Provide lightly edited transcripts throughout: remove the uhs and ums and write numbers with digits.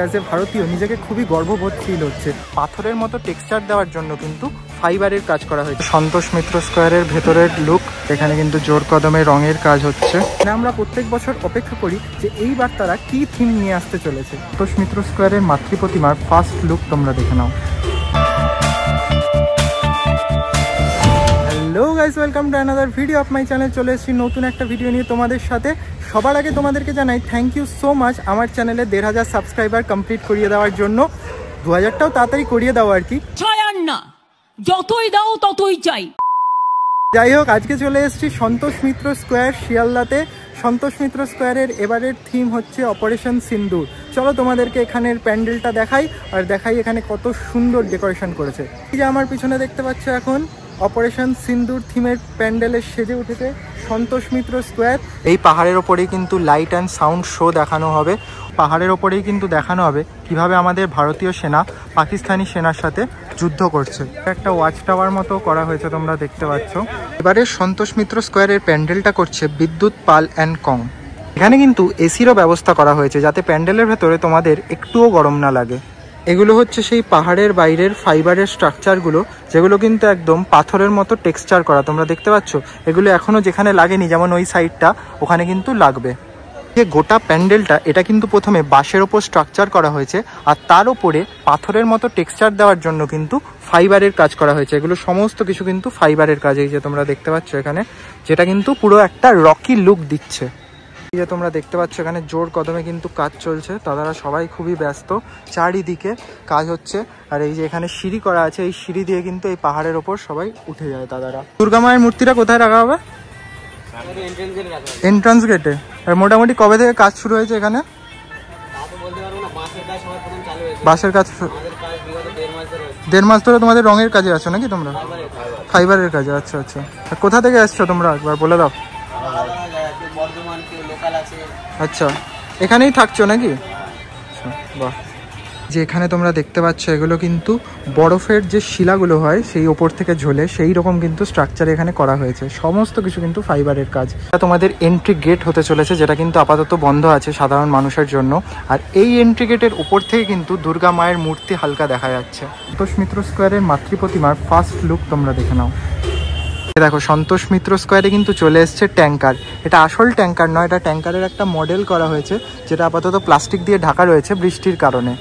As a ভারতীয় নিজেকে খুবই গর্ববোধ ফিল হচ্ছে। পাথরের মতো টেক্সচার দেওয়ার জন্য কিন্তু ফাইবারের কাজ করা হয়েছে। সন্তোষ মিত্র স্কোয়ারের ভেতরের লুক, এখানে কিন্তু জোর কদমে রঙের কাজ হচ্ছে। আমরা প্রত্যেক বছর অপেক্ষা করি যে এইবার তারা কি থিম নিয়ে আসতে চলেছে। সন্তোষ মিত্র স্কোয়ারের মাতৃপ্রতিমার ফার্স্ট লুক তোমরা দেখে নাও। Hello guys, welcome to another video of my channel. চলে এসেছি নতুন একটা ভিডিও নিয়ে তোমাদের সাথে। সবার আগে তোমাদেরকে জানাই থ্যাংক ইউ সো মাচ আমার চ্যানেলে 1500 সাবস্ক্রাইবার কমপ্লিট করিয়ে দেওয়ার জন্য। 2000টাও তাড়াতাড়ি করিয়ে দাও আর কি, না যতই দাও ততই চাই। যাই হোক, আজকে চলে এসেছি সন্তোষ মিত্র স্কোয়ার শিয়ালদাতে। সন্তোষ মিত্র স্কোয়ারের এবারের থিম হচ্ছে অপারেশন সিন্দুর। চলো তোমাদেরকে এখানের প্যান্ডেলটা দেখাই, আর দেখাই এখানে কত সুন্দর ডেকোরেশন করেছে। এই যে আমার পিছনে দেখতে পাচ্ছ, এখন অপারেশন সিন্দুর থিমের প্যান্ডেলে সেজে উঠেছে সন্তোষ মিত্র স্কোয়ার। এই পাহাড়ের ওপরেই কিন্তু লাইট অ্যান্ড সাউন্ড শো দেখানো হবে। পাহাড়ের ওপরেই কিন্তু দেখানো হবে কিভাবে আমাদের ভারতীয় সেনা পাকিস্তানি সেনার সাথে যুদ্ধ করছে। একটা ওয়াচ টাওয়ার মতো করা হয়েছে, তোমরা দেখতে পাচ্ছ। এবারে সন্তোষ মিত্র স্কোয়ারের প্যান্ডেলটা করছে বিদ্যুৎ পাল অ্যান্ড কং। এখানে কিন্তু এসিরও ব্যবস্থা করা হয়েছে যাতে প্যান্ডেলের ভেতরে তোমাদের একটুও গরম না লাগে। এগুলো হচ্ছে সেই পাহাড়ের বাইরের ফাইবারের স্ট্রাকচারগুলো, যেগুলো কিন্তু একদম পাথরের মতো টেক্সচার করা। তোমরা দেখতে পাচ্ছ এগুলো এখনও যেখানে লাগেনি, যেমন ওই সাইডটা, ওখানে কিন্তু লাগবে। যে গোটা প্যান্ডেলটা, এটা কিন্তু প্রথমে বাঁশের ওপর স্ট্রাকচার করা হয়েছে, আর তার উপরে পাথরের মতো টেক্সচার দেওয়ার জন্য কিন্তু ফাইবারের কাজ করা হয়েছে। এগুলো সমস্ত কিছু কিন্তু ফাইবারের কাজ। এই যে তোমরা দেখতে পাচ্ছ এখানে, যেটা কিন্তু পুরো একটা রকি লুক দিচ্ছে। এই যে তোমরা দেখতে পাচ্ছ এখানে জোর কদমে কিন্তু কাজ চলছে। দাদারা সবাই খুবই ব্যস্ত, চারিদিকে কাজ হচ্ছে। আর এই যে এখানে সিঁড়ি করা আছে, এই সিঁড়ি দিয়ে কিন্তু এই পাহাড়ের ওপর সবাই উঠে যায় দাদারা। দুর্গা মায়ের মূর্তিটা কোথায় রাখা হবে? এন্ট্রান্স গেটে। আর মোটামুটি কবে থেকে কাজ শুরু হয়েছে এখানে? বাঁশের কাজ 1.5 মাস ধরে। তোমাদের রঙের কাজে আছো নাকি তোমরা? ফাইবারের কাজে। আচ্ছা আচ্ছা। কোথা থেকে আসছো তোমরা একবার বলে দাও। আচ্ছা, এখানেই থাকছো নাকি? বাহ। যে এখানে তোমরা দেখতে পাচ্ছ, এগুলো কিন্তু বরফের যে শিলাগুলো হয় সেই ওপর থেকে ঝোলে, সেই রকম কিন্তু স্ট্রাকচার এখানে করা হয়েছে। সমস্ত কিছু কিন্তু ফাইবারের কাজ। এটা তোমাদের এন্ট্রি গেট হতে চলেছে, যেটা কিন্তু আপাতত বন্ধ আছে সাধারণ মানুষের জন্য। আর এই এন্ট্রি গেটের উপর থেকে কিন্তু দুর্গা মায়ের মূর্তি হালকা দেখা যাচ্ছে। সন্তোষ মিত্র স্কোয়ারের মাতৃপ্রতিমার ফার্স্ট লুক তোমরা দেখে নাও। দেখো, সন্তোষ মিত্র স্কোয়ারে কিন্তু চলে এসছে ট্যাঙ্কার। এটা আসল ট্যাঙ্কার নয়, এটা ট্যাঙ্কারের একটা মডেল করা হয়েছে, যেটা আপাতত প্লাস্টিক দিয়ে ঢাকা রয়েছে বৃষ্টির কারণে।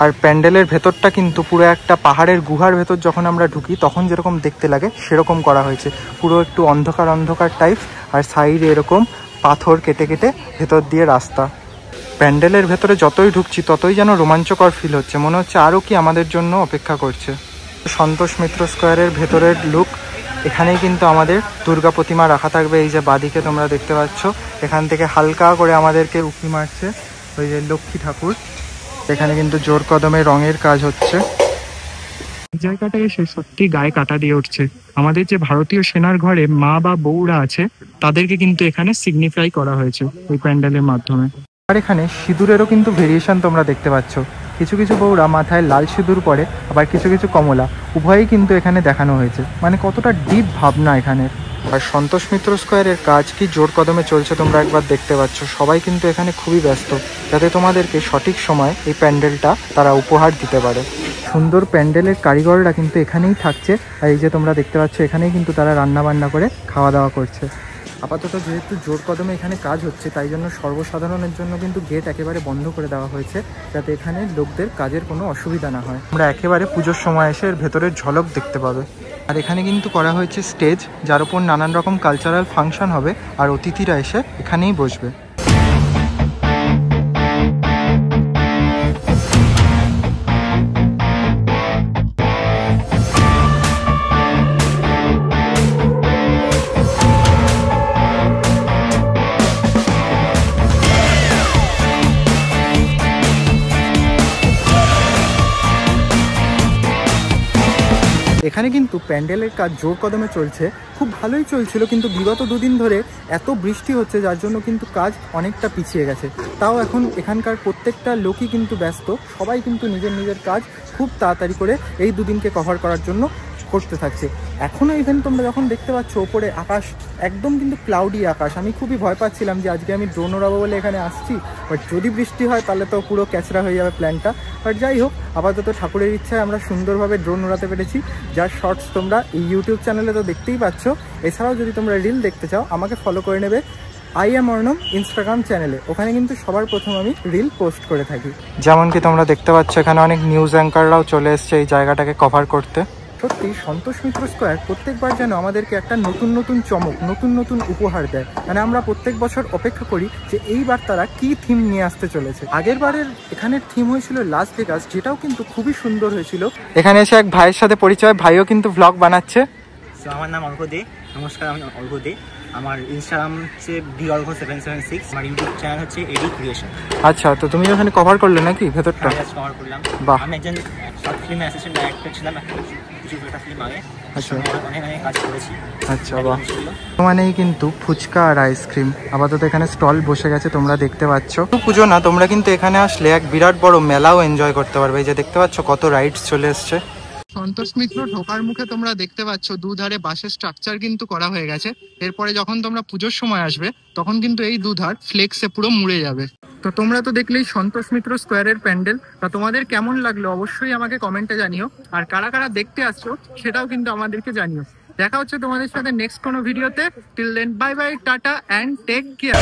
আর প্যান্ডেলের ভেতরটা কিন্তু পুরো একটা পাহাড়ের গুহার ভেতর যখন আমরা ঢুকি তখন যেরকম দেখতে লাগে সেরকম করা হয়েছে। পুরো একটু অন্ধকার অন্ধকার টাইপ, আর সাইডে এরকম পাথর কেটে কেটে ভেতর দিয়ে রাস্তা। প্যান্ডেলের ভেতরে যতই ঢুকছি ততই যেন রোমাঞ্চকর ফিল হচ্ছে, মনে হচ্ছে আরও কি আমাদের জন্য অপেক্ষা করছে। সন্তোষ মিত্র স্কোয়ারের ভেতরের লুক। এখানেই কিন্তু আমাদের দুর্গা প্রতিমা রাখা থাকবে। এই যে বাদিকে তোমরা দেখতে পাচ্ছ, এখান থেকে হালকা করে আমাদেরকে উঁকি মারছে ওই যে লক্ষ্মী ঠাকুর। এখানে কিন্তু জোর কদমে রঙের কাজ হচ্ছে। জায়গাটা এসে সত্যি গায়ে কাটা দিয়ে উঠছে। আমাদের যে ভারতীয় সেনার ঘরে মা বা বউরা আছে, তাদেরকে কিন্তু এখানে সিগনিফাই করা হয়েছে এই প্যান্ডেলের মাধ্যমে। আর এখানে সিঁদুরেরও কিন্তু ভেরিয়েশন তোমরা দেখতে পাচ্ছ। কিছু কিছু বউরা মাথায় লাল সিঁদুর পরে, আবার কিছু কিছু কমলা, উভয়ই কিন্তু এখানে দেখানো হয়েছে। মানে কতটা ডিপ ভাবনা এখানের। আর সন্তোষ মিত্র স্কোয়ারের কাজ কি জোর কদমে চলছে তোমরা একবার দেখতে পাচ্ছ। সবাই কিন্তু এখানে খুবই ব্যস্ত, যাতে তোমাদেরকে সঠিক সময় এই প্যান্ডেলটা তারা উপহার দিতে পারে। সুন্দর প্যান্ডেলের কারিগররা কিন্তু এখানেই থাকছে। আর এই যে তোমরা দেখতে পাচ্ছ, এখানেই কিন্তু তারা রান্না বান্না করে খাওয়া দাওয়া করছে। আপাতত যেহেতু জোর কদমে এখানে কাজ হচ্ছে, তাই জন্য সর্বসাধারণের জন্য কিন্তু গেট একেবারে বন্ধ করে দেওয়া হয়েছে, যাতে এখানে লোকদের কাজের কোনো অসুবিধা না হয়। আমরা একেবারে পুজোর সময় এসে এর ভেতরের ঝলক দেখতে পাবে। আর এখানে কিন্তু করা হয়েছে স্টেজ, যার উপর নানান রকম কালচারাল ফাংশন হবে, আর অতিথিরা এসে এখানেই বসবে। এখানে কিন্তু প্যান্ডেলের কাজ জোর কদমে চলছে, খুব ভালোই চলছিল, কিন্তু বিগত 2 দিন ধরে এত বৃষ্টি হচ্ছে যার জন্য কিন্তু কাজ অনেকটা পিছিয়ে গেছে। তাও এখন এখানকার প্রত্যেকটা লোকই কিন্তু ব্যস্ত, সবাই কিন্তু নিজের নিজের কাজ খুব তাড়াতাড়ি করে এই 2 দিনকে কভার করার জন্য করতে থাকছে। এখনও ইভেন তোমরা যখন দেখতে পাচ্ছ ওপরে আকাশ একদম কিন্তু ক্লাউডি আকাশ, আমি খুবই ভয় পাচ্ছিলাম যে আজকে আমি ড্রোন ওড়াবো বলে এখানে আসছি, বাট যদি বৃষ্টি হয় তাহলে তো পুরো ক্যাচরা হয়ে যাবে প্ল্যানটা। বাট যাই হোক, আপাতত ঠাকুরের ইচ্ছায় আমরা সুন্দরভাবে ড্রোন ওড়াতে পেরেছি, যার শর্টস তোমরা এই ইউটিউব চ্যানেলে তো দেখতেই পাচ্ছ। এছাড়াও যদি তোমরা রিল দেখতে চাও আমাকে ফলো করে নেবে আই এম অর্ণব ইনস্টাগ্রাম চ্যানেলে, ওখানে কিন্তু সবার প্রথম আমি রিল পোস্ট করে থাকি। যেমন কি তোমরা দেখতে পাচ্ছ এখানে অনেক নিউজ অ্যাঙ্কাররাও চলে এসছে এই জায়গাটাকে কভার করতে। সত্যি সন্তোষ মিত্র স্কোয়ার প্রত্যেকবার যেন আমাদেরকে একটা নতুন নতুন চমক, নতুন নতুন উপহার দেয়। মানে আমরা প্রত্যেক বছর অপেক্ষা করি যে এইবার তারা কি থিম নিয়ে আসতে চলেছে। আগের বারের এখানের থিম হয়েছিল লাস ভেগাস, যেটাও কিন্তু খুবই সুন্দর হয়েছিল। এখানে এসে এক ভাইয়ের সাথে পরিচয়, ভাইও কিন্তু ভ্লগ বানাচ্ছে। আমার নাম অর্ঘ দে। নমস্কার, আমি অর্ঘ দে। আমার ইনস্টাগ্রাম হচ্ছে bOrgho776, আমার ইউটিউব চ্যানেল হচ্ছে এডি ক্রিয়েশন। আচ্ছা, তো তুমি ওখানে কভার করলে নাকি ভেতরটা? কভার করলাম। বাহ, আমি একজন শর্ট ফিল্মের অ্যাসিস্ট্যান্ট ডাইরেক্টর ছিলাম কিছু একটা ফিল্ম আগে। আচ্ছা অনেক কাজ করেছি। আচ্ছা বাহ। মানেই কিন্তু ফুচকা আর আইসক্রিম আপাতত এখানে স্টল বসে গেছে, তোমরা দেখতে পাচ্ছ। পুজো না, তোমরা কিন্তু এখানে আসলে এক বিরাট বড় মেলাও এনজয় করতে পারবে। এই যে দেখতে পাচ্ছ কত রাইডস চলে এসছে। সন্তোষ মিত্র ঢোকার মুখে তোমরা দেখতে পাচ্ছ দুধারে বাঁশের স্ট্রাকচার কিন্তু করা হয়ে গেছে। এরপরে যখন তোমরা পুজোর সময় আসবে তখন কিন্তু এই দুধার ফ্লেক্সে পুরো মুড়ে যাবে। তো তোমরা তো দেখলেই সন্তোষ মিত্র স্কোয়ারের প্যান্ডেল, তা তোমাদের কেমন লাগলো অবশ্যই আমাকে কমেন্টে জানিও। আর কারা কারা দেখতে আসছো সেটাও কিন্তু আমাদেরকে জানিও। দেখা হচ্ছে তোমাদের সাথে নেক্সট কোনো ভিডিওতে। Till then bye bye, tata and take care.